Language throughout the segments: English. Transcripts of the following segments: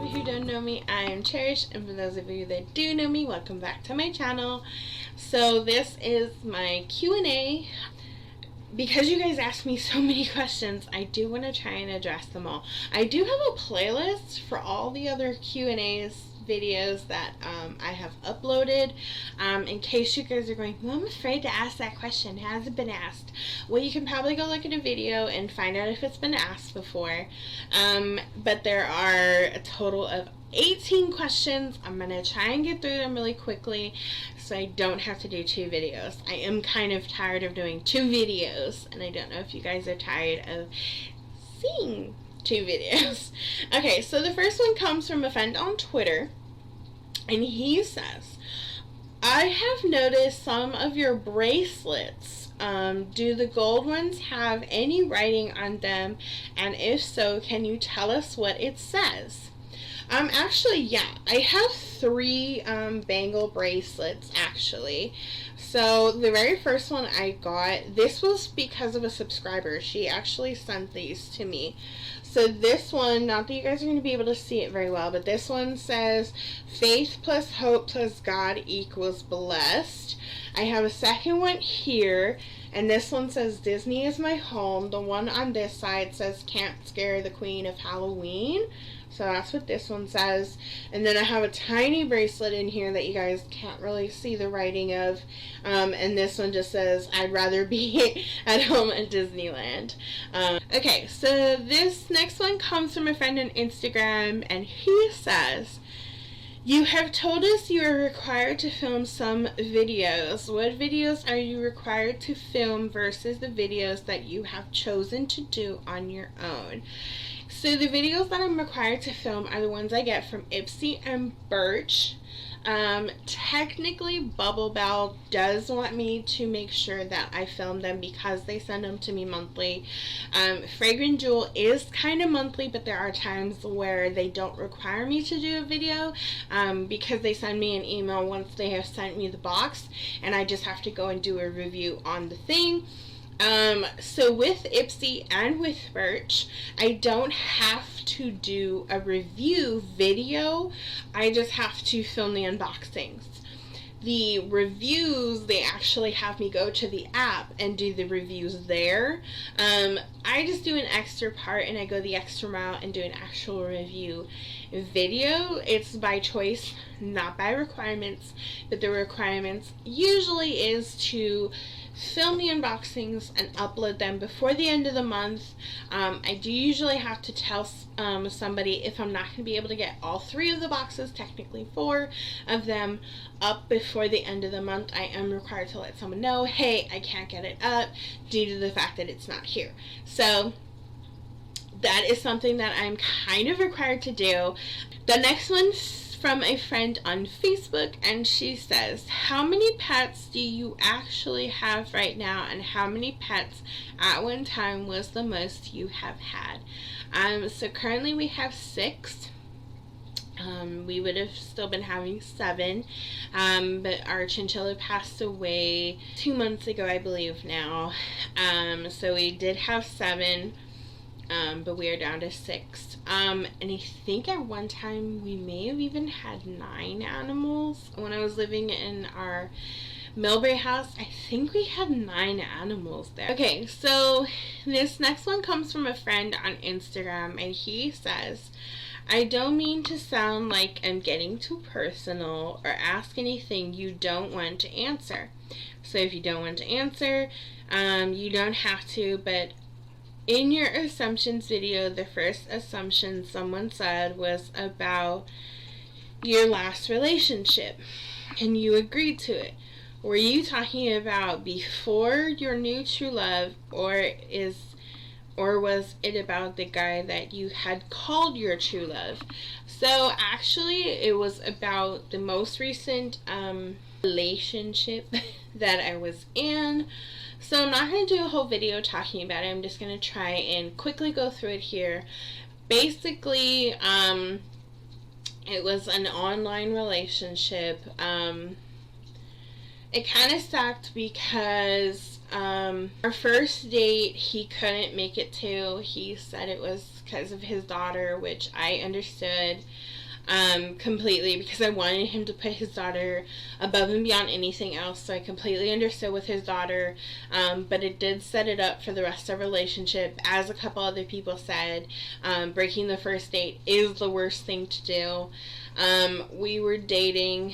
you who don't know me, I am Cherish, and for those of you that do know me, welcome back to my channel. So this is my Q&A. Because you guys asked me so many questions, I do want to try and address them all. I do have a playlist for all the other Q&As videos that I have uploaded. In case you guys are going, well, I'm afraid to ask that question, has it been asked? Well, you can probably go look at a video and find out if it's been asked before. But there are a total of 18 questions. I'm going to try and get through them really quickly so I don't have to do 2 videos. I am kind of tired of doing 2 videos, and I don't know if you guys are tired of seeing 2 videos. Okay, so the first one comes from a friend on Twitter, and he says, I have noticed some of your bracelets. Do the gold ones have any writing on them? And if so, can you tell us what it says? Actually, yeah, I have 3 bangle bracelets, actually. So the very first one I got, this was because of a subscriber. She actually sent these to me. So this one, not that you guys are going to be able to see it very well, but this one says, faith plus hope plus God equals blessed. I have a second one here, and this one says, Disney is my home. The one on this side says, can't scare the queen of Halloween. So that's what this one says. And then I have a tiny bracelet in here that you guys can't really see the writing of. And this one just says, I'd rather be at home at Disneyland. Okay, so this next one comes from a friend on Instagram, and he says, you have told us you are required to film some videos. What videos are you required to film versus the videos that you have chosen to do on your own? So the videos that I'm required to film are the ones I get from Ipsy and Birch. Technically, Bubble Bell does want me to make sure that I film them because they send them to me monthly. Fragrant Jewel is kind of monthly, but there are times where they don't require me to do a video because they send me an email once they have sent me the box, and I just have to go and do a review on the thing. So with Ipsy and with Birch, I don't have to do a review video. I just have to film the unboxings. The reviews, they actually have me go to the app and do the reviews there. I just do an extra part, and I go the extra mile and do an actual review video. It's by choice, not by requirements, but the requirements usually is to film the unboxings and upload them before the end of the month. I do usually have to tell somebody if I'm not going to be able to get all 3 of the boxes, technically 4 of them, up before the end of the month. I am required to let someone know, hey, I can't get it up due to the fact that it's not here. So that is something that I'm kind of required to do. The next one from a friend on Facebook, and she says, how many pets do you actually have right now, and how many pets at one time was the most you have had? So currently we have 6. We would have still been having 7, but our chinchilla passed away 2 months ago, I believe now. So we did have 7, but we are down to 6. And I think at one time we may have even had 9 animals. When I was living in our Millbrae house, I think we had 9 animals there. Okay, so this next one comes from a friend on Instagram, and he says, I don't mean to sound like I'm getting too personal or ask anything you don't want to answer. So if you don't want to answer, you don't have to, but in your assumptions video, the first assumption someone said was about your last relationship, and you agreed to it. Were you talking about before your new true love, or was it about the guy that you had called your true love? So actually, it was about the most recent relationship that I was in. So I'm not going to do a whole video talking about it. I'm just going to try and quickly go through it here. Basically, it was an online relationship. It kind of sucked because Our first date, he couldn't make it to. He said it was because of his daughter, which I understood completely, because I wanted him to put his daughter above and beyond anything else. So I completely understood with his daughter, but it did set it up for the rest of the relationship. As a couple other people said, breaking the first date is the worst thing to do. We were dating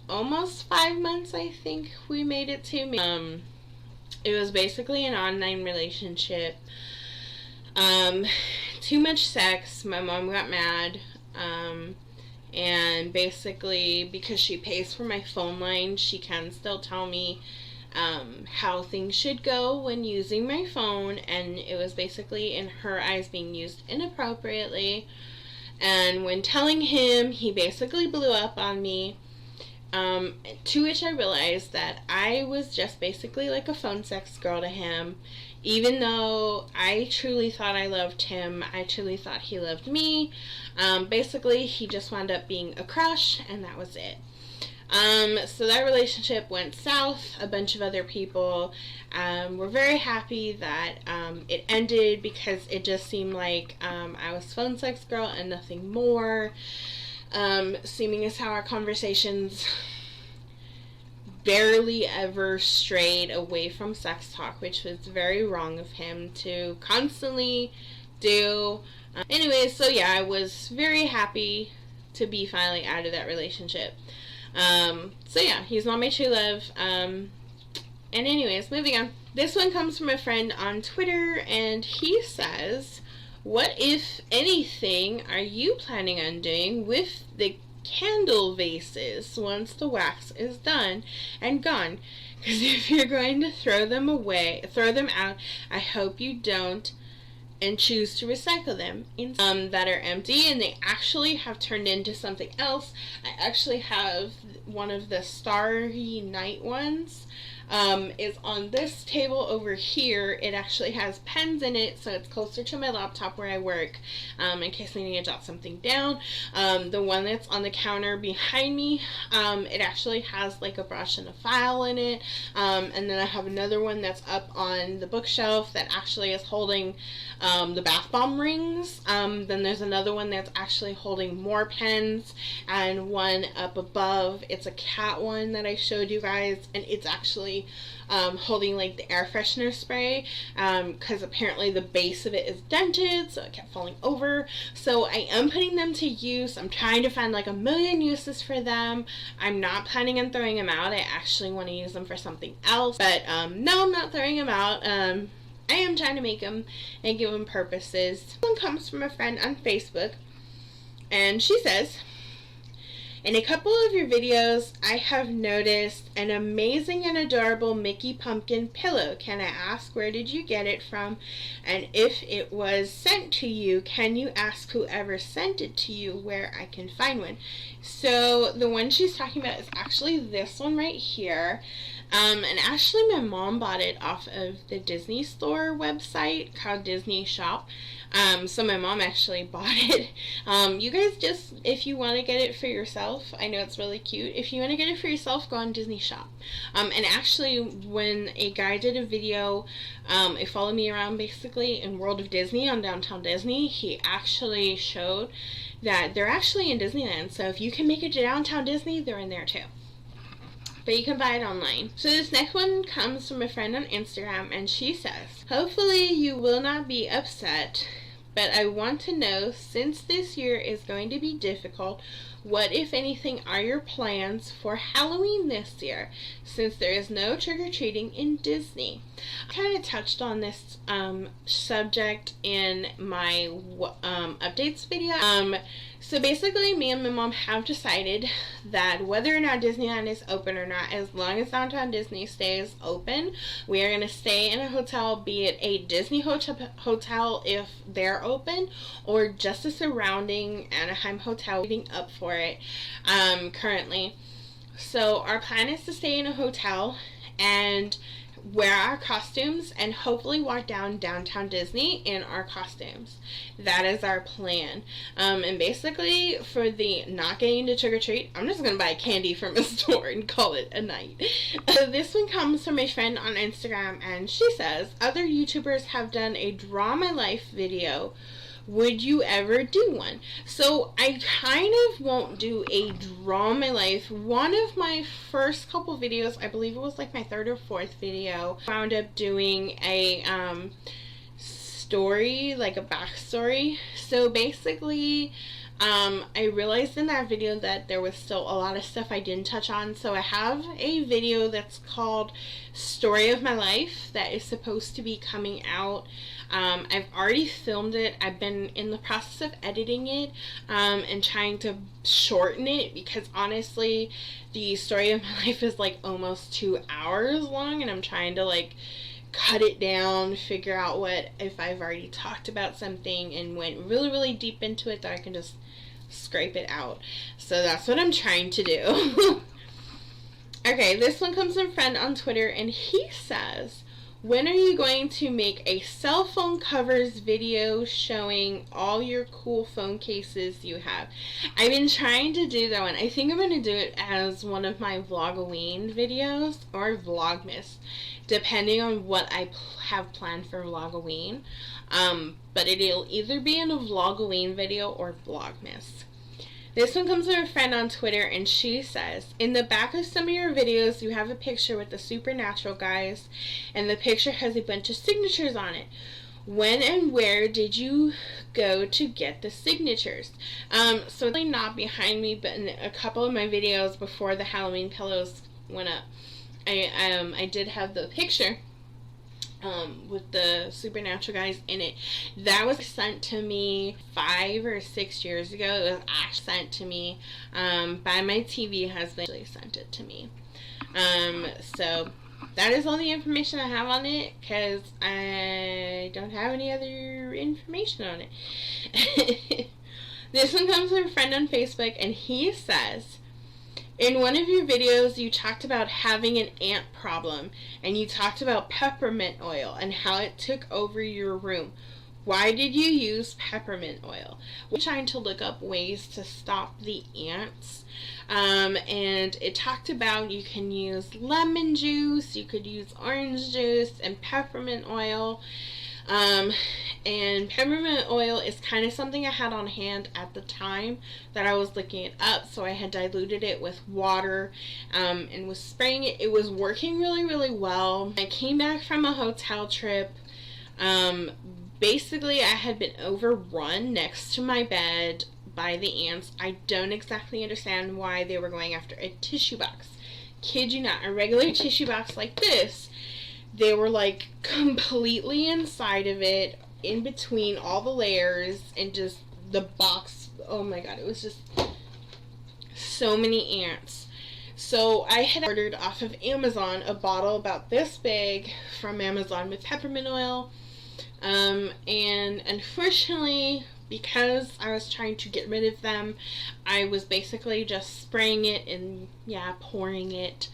almost 5 months, I think we made it to. It was basically an online relationship. Too much sex. My mom got mad. And basically, because she pays for my phone line, she can still tell me how things should go when using my phone. And it was basically, in her eyes, being used inappropriately. And when telling him, he basically blew up on me. To which I realized that I was just basically like a phone sex girl to him. Even though I truly thought I loved him, I truly thought he loved me. Basically, he just wound up being a crush, and that was it. So that relationship went south. A bunch of other people were very happy that it ended, because it just seemed like I was phone sex girl and nothing more. Seeming as how our conversations barely ever strayed away from sex talk, which was very wrong of him to constantly do. Anyways, so yeah, I was very happy to be finally out of that relationship. So yeah, he's not my true love. And anyways, moving on. This one comes from a friend on Twitter, and he says, what, if anything, are you planning on doing with the candle vases once the wax is done and gone? Because if you're going to throw them out, I hope you don't, and choose to recycle them that are empty and they actually have turned into something else. I actually have one of the Starry Night ones. Is on this table over here. It actually has pens in it, so it's closer to my laptop where I work, in case I need to jot something down. The one that's on the counter behind me, it actually has like a brush and a file in it, and then I have another one that's up on the bookshelf that actually is holding the bath bomb rings. Then there's another one that's actually holding more pens, and one up above, it's a cat one that I showed you guys, and it's actually holding like the air freshener spray, because apparently the base of it is dented, so it kept falling over. So I am putting them to use. I'm trying to find like a million uses for them. I'm not planning on throwing them out. I actually want to use them for something else, but no, I'm not throwing them out. I am trying to make them and give them purposes. This one comes from a friend on Facebook, and she says, in a couple of your videos, I have noticed an amazing and adorable Mickey pumpkin pillow. Can I ask, where did you get it from? And if it was sent to you, can you ask whoever sent it to you where I can find one? So the one she's talking about is actually this one right here. And actually my mom bought it off of the Disney store website called Disney Shop. So my mom actually bought it. You guys just, if you want to get it for yourself, I know it's really cute. If you want to get it for yourself, go on Disney Shop. And actually, when a guy did a video, it followed me around basically in World of Disney on Downtown Disney, he actually showed that they're actually in Disneyland. So if you can make it to Downtown Disney, they're in there too. But you can buy it online. So this next one comes from a friend on Instagram, and she says, hopefully you will not be upset, but I want to know, since this year is going to be difficult, what, if anything, are your plans for Halloween this year, since there is no trick-or-treating in Disney? I kind of touched on this subject in my updates video. So basically, me and my mom have decided that whether or not Disneyland is open or not, as long as Downtown Disney stays open, we are going to stay in a hotel, be it a Disney hotel if they're open, or just a surrounding Anaheim hotel waiting up for it currently. So our plan is to stay in a hotel, and wear our costumes and hopefully walk down downtown Disney in our costumes. That is our plan. And basically, for the not getting to trick or treat, I'm just gonna buy candy from a store and call it a night. This one comes from a friend on Instagram, and she says, other YouTubers have done a Draw My Life video. Would you ever do one? So I kind of won't do a Draw My Life. One of my first couple videos, I believe it was like my third or fourth video, wound up doing a story, like a backstory. So basically, I realized in that video that there was still a lot of stuff I didn't touch on. So I have a video that's called Story of My Life that is supposed to be coming out. I've already filmed it. I've been in the process of editing it and trying to shorten it, because honestly, the Story of My Life is like almost 2 hours long, and I'm trying to like cut it down, figure out what, if I've already talked about something and went really, really deep into it, that I can just scrape it out. So that's what I'm trying to do. Okay, this one comes from a friend on Twitter, and he says, when are you going to make a cell phone covers video showing all your cool phone cases you have? I've been trying to do that one. I think I'm going to do it as one of my Vlogoween videos or Vlogmas, depending on what I have planned for Vlogoween. But it'll either be in a Vlogoween video or Vlogmas. This one comes from a friend on Twitter, and she says, in the back of some of your videos, you have a picture with the Supernatural guys, and the picture has a bunch of signatures on it. When and where did you go to get the signatures? So it's really not behind me, but in a couple of my videos before the Halloween pillows went up, I did have the picture with the Supernatural guys in it. That was sent to me 5 or 6 years ago. It was actually sent to me by my TV husband. He sent it to me. So that is all the information I have on it, because I don't have any other information on it. This one comes from a friend on Facebook, and he says, in one of your videos, you talked about having an ant problem, and you talked about peppermint oil and how it took over your room. Why did you use peppermint oil? We're trying to look up ways to stop the ants, and it talked about you can use lemon juice, you could use orange juice, and peppermint oil. And peppermint oil is kind of something I had on hand at the time that I was looking it up, so I had diluted it with water and was spraying it. It was working really, really well. I came back from a hotel trip. Basically, I had been overrun next to my bed by the ants. I don't exactly understand why they were going after a tissue box. Kid you not, a regular tissue box like this. They were like completely inside of it, in between all the layers, and just the box. Oh my god, it was just so many ants. So I had ordered off of Amazon a bottle about this big from Amazon with peppermint oil. And unfortunately, because I was trying to get rid of them, I was basically just spraying it and pouring it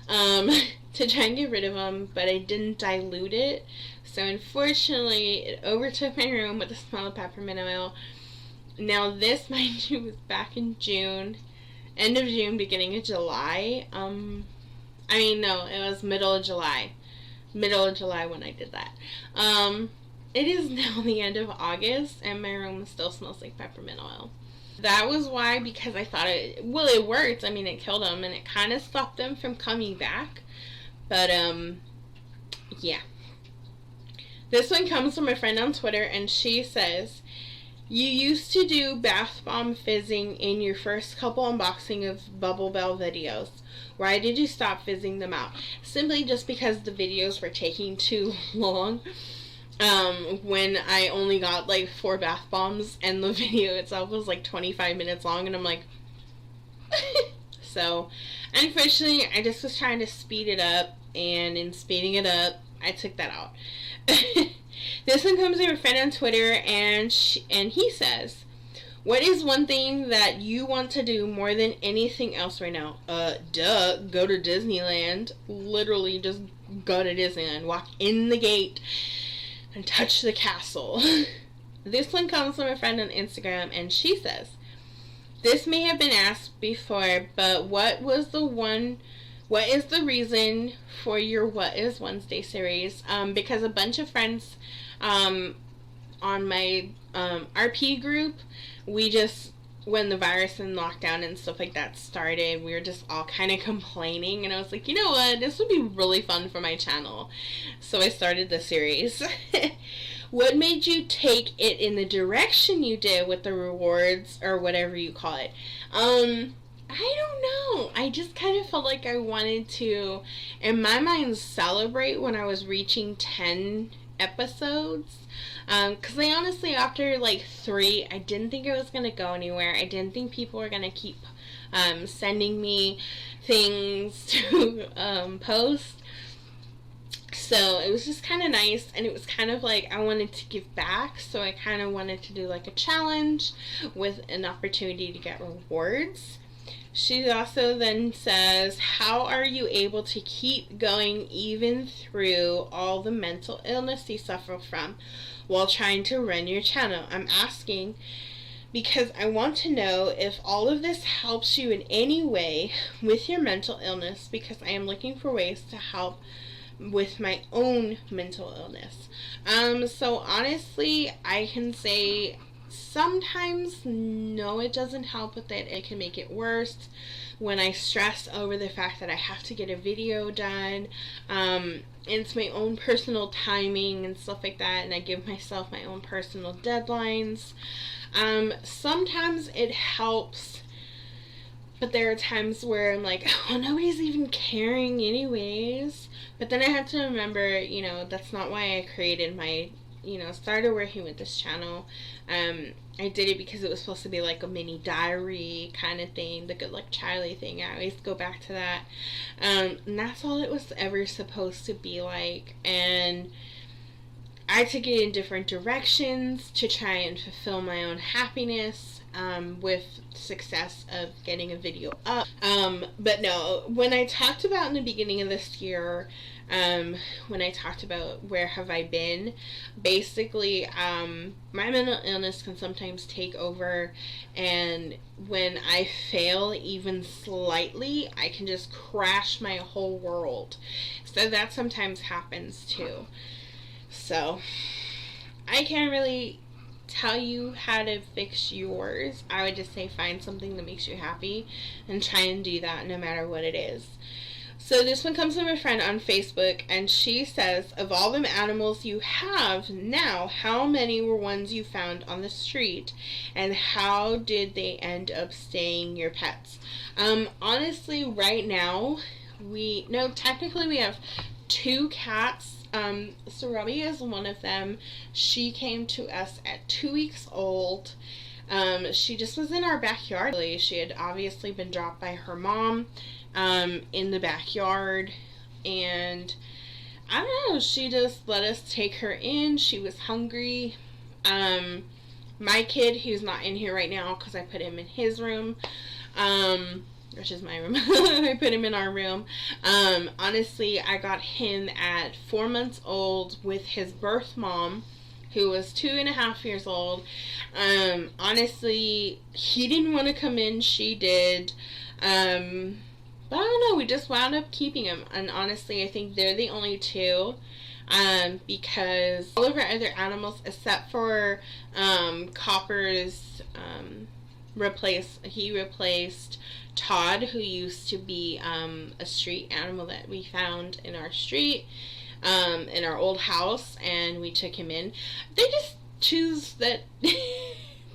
to try and get rid of them, but I didn't dilute it. So unfortunately, it overtook my room with the smell of peppermint oil. Now this, mind you, was back in June, end of June, beginning of July. No, it was middle of July when I did that. It is now the end of August, and my room still smells like peppermint oil. That was why, because I thought it worked. I mean, it killed them, and it kind of stopped them from coming back. But, yeah. This one comes from a friend on Twitter, and she says, you used to do bath bomb fizzing in your first couple unboxing of Bubble Bell videos. Why did you stop fizzing them out? Simply just because the videos were taking too long. When I only got like 4 bath bombs, and the video itself was like 25 minutes long, and I'm like, so unfortunately I just was trying to speed it up, and in speeding it up, I took that out. This one comes from a friend on Twitter, and he says, What is one thing that you want to do more than anything else right now? Go to Disneyland. Literally just go to Disneyland. Walk in the gate and touch the castle. This one comes from a friend on Instagram, and she says, this may have been asked before, but what is the reason for your What is Wednesday series? Because a bunch of friends on my RP group, we just, when the virus and lockdown and stuff like that started, we were just all kind of complaining, and I was like, you know what, this would be really fun for my channel. So I started the series. What made you take it in the direction you did with the rewards, or whatever you call it? I don't know. I just kind of felt like I wanted to, in my mind, celebrate when I was reaching 10 episodes. Because I honestly, after like 3, I didn't think it was going to go anywhere. I didn't think people were going to keep sending me things to post. So it was just kind of nice, and it was kind of like I wanted to give back, so I kind of wanted to do like a challenge with an opportunity to get rewards. She also then says, how are you able to keep going even through all the mental illness you suffer from while trying to run your channel? I'm asking because I want to know if all of this helps you in any way with your mental illness, because I am looking for ways to help with my own mental illness. So honestly, I can say sometimes no, it doesn't help with it. It can make it worse when I stress over the fact that I have to get a video done. It's my own personal timing and stuff like that, and I give myself my own personal deadlines. Sometimes it helps, but there are times where I'm like, oh, nobody's even caring anyways. But then I have to remember, that's not why I created my, started working with this channel. I did it because it was supposed to be like a mini diary kind of thing, the Good Luck Charlie thing. I always go back to that. And that's all it was ever supposed to be like. And I took it in different directions to try and fulfill my own happiness with success of getting a video up. But no, when I talked about in the beginning of this year, when I talked about where have I been, basically, my mental illness can sometimes take over, and when I fail even slightly, I can just crash my whole world. So that sometimes happens too. So I can't really tell you how to fix yours. I would just say find something that makes you happy and try and do that no matter what it is. So this one comes from a friend on Facebook, and she says, of all the animals you have now, how many were ones you found on the street, and how did they end up staying your pets? Honestly, right now, technically we have 2 cats. Sarabi is one of them. She came to us at 2 weeks old. She just was in our backyard. She had obviously been dropped by her mom in the backyard, and I don't know, she just let us take her in. She was hungry. My kid, who's not in here right now because I put him in his room, which is my room. I put him in our room. Honestly, I got him at 4 months old with his birth mom, who was 2.5 years old. Honestly, he didn't want to come in. She did. But I don't know. We just wound up keeping him. And honestly, I think they're the only 2. Because all of our other animals, except for Copper's, he replaced Todd, who used to be a street animal that we found in our street, in our old house, and we took him in. They just choose that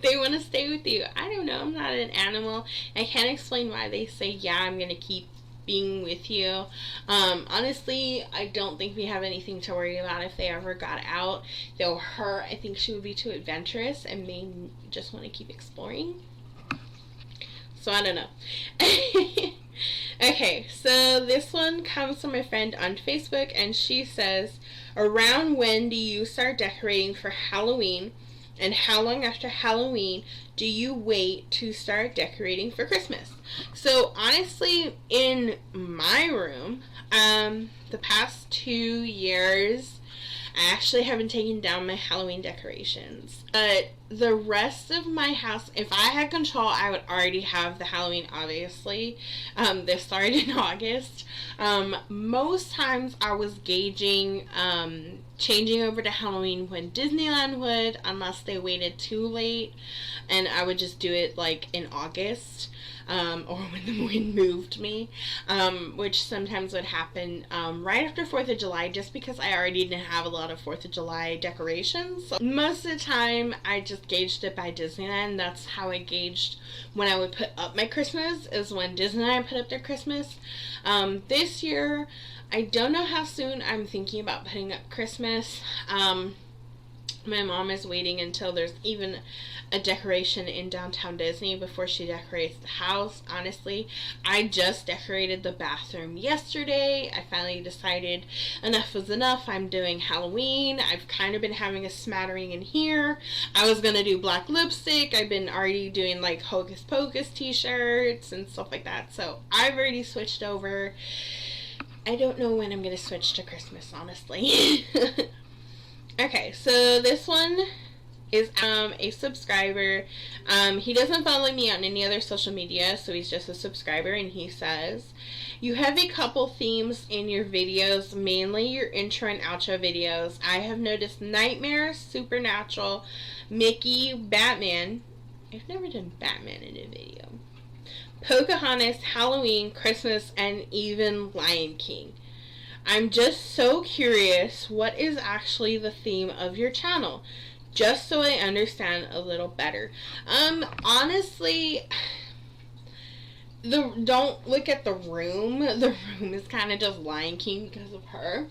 they want to stay with you. I don't know. I'm not an animal. I can't explain why they say, yeah, I'm going to keep being with you. Honestly, I don't think we have anything to worry about if they ever got out. Though her, I think she would be too adventurous and may just want to keep exploring. So I don't know. Okay, so this one comes from a friend on Facebook, and she says, around when do you start decorating for Halloween? And how long after Halloween do you wait to start decorating for Christmas? So honestly, in my room, the past 2 years, I actually haven't taken down my Halloween decorations. But the rest of my house, if I had control, I would already have the Halloween, obviously. This started in August. Most times I was gauging changing over to Halloween when Disneyland would, unless they waited too late. And I would just do it like in August. Or when the wind moved me, which sometimes would happen right after 4th of July, just because I already didn't have a lot of 4th of July decorations. So most of the time, I just gauged it by Disneyland. That's how I gauged when I would put up my Christmas, is when Disneyland put up their Christmas. This year, I don't know how soon I'm thinking about putting up Christmas. My mom is waiting until there's even a decoration in downtown Disney before she decorates the house. Honestly, I just decorated the bathroom yesterday. I finally decided enough was enough. I'm doing Halloween. I've kind of been having a smattering in here. I was gonna do black lipstick. I've been already doing like Hocus Pocus t-shirts and stuff like that. So I've already switched over. I don't know when I'm gonna switch to Christmas, honestly. Okay, so this one is a subscriber. He doesn't follow me on any other social media, so he's just a subscriber, and he says, you have a couple themes in your videos, mainly your intro and outro videos. I have noticed Nightmare, Supernatural, Mickey, Batman. I've never done Batman in a video. Pocahontas, Halloween, Christmas, and even Lion King. I'm just so curious, what is actually the theme of your channel? Just so I understand a little better. Honestly, don't look at the room. The room is kind of just Lion King because of her.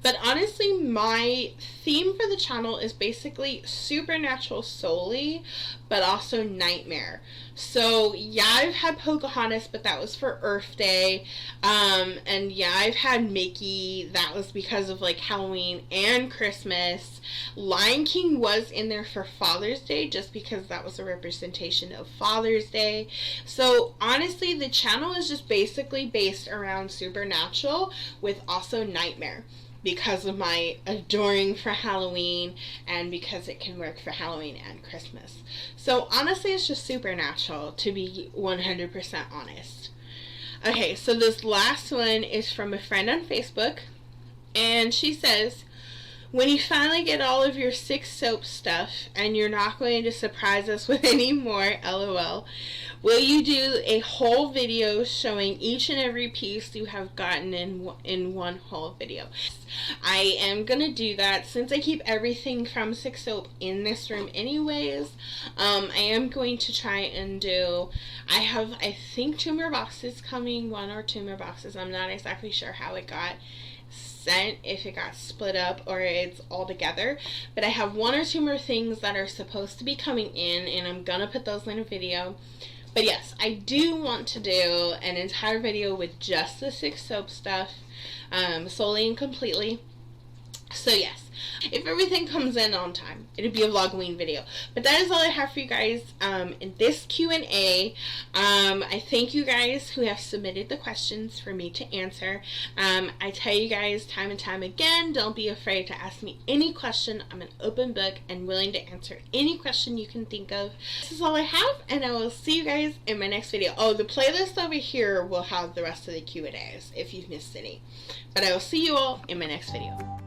But honestly, my theme for the channel is basically supernatural solely, but also nightmare. So yeah, I've had Pocahontas, but that was for Earth Day. And yeah, I've had Mickey. That was because of like Halloween and Christmas. Lion King was in there for Father's Day, just because that was a representation of Father's Day. So honestly, the channel is just basically based around supernatural with also nightmare, because of my adoring for Halloween and because it can work for Halloween and Christmas. So honestly, it's just supernatural, to be 100% honest. Okay, so this last one is from a friend on Facebook, and she says, when you finally get all of your 6 soap stuff and you're not going to surprise us with any more, LOL, will you do a whole video showing each and every piece you have gotten in one whole video? I am going to do that since I keep everything from 6 Soap in this room anyways. I am going to try and do, I have, I think 2 more boxes coming, 1 or 2 more boxes. I'm not exactly sure how it got sent, if it got split up or it's all together, but I have 1 or 2 more things that are supposed to be coming in, and I'm gonna put those in a video. But yes, I do want to do an entire video with just the 6 soap stuff, solely and completely. So yes, if everything comes in on time, it'll be a Vlogween video. But that is all I have for you guys in this Q&A. I thank you guys who have submitted the questions for me to answer. I tell you guys time and time again, don't be afraid to ask me any question. I'm an open book and willing to answer any question you can think of. This is all I have, and I will see you guys in my next video. Oh, the playlist over here will have the rest of the Q&As if you've missed any. But I will see you all in my next video.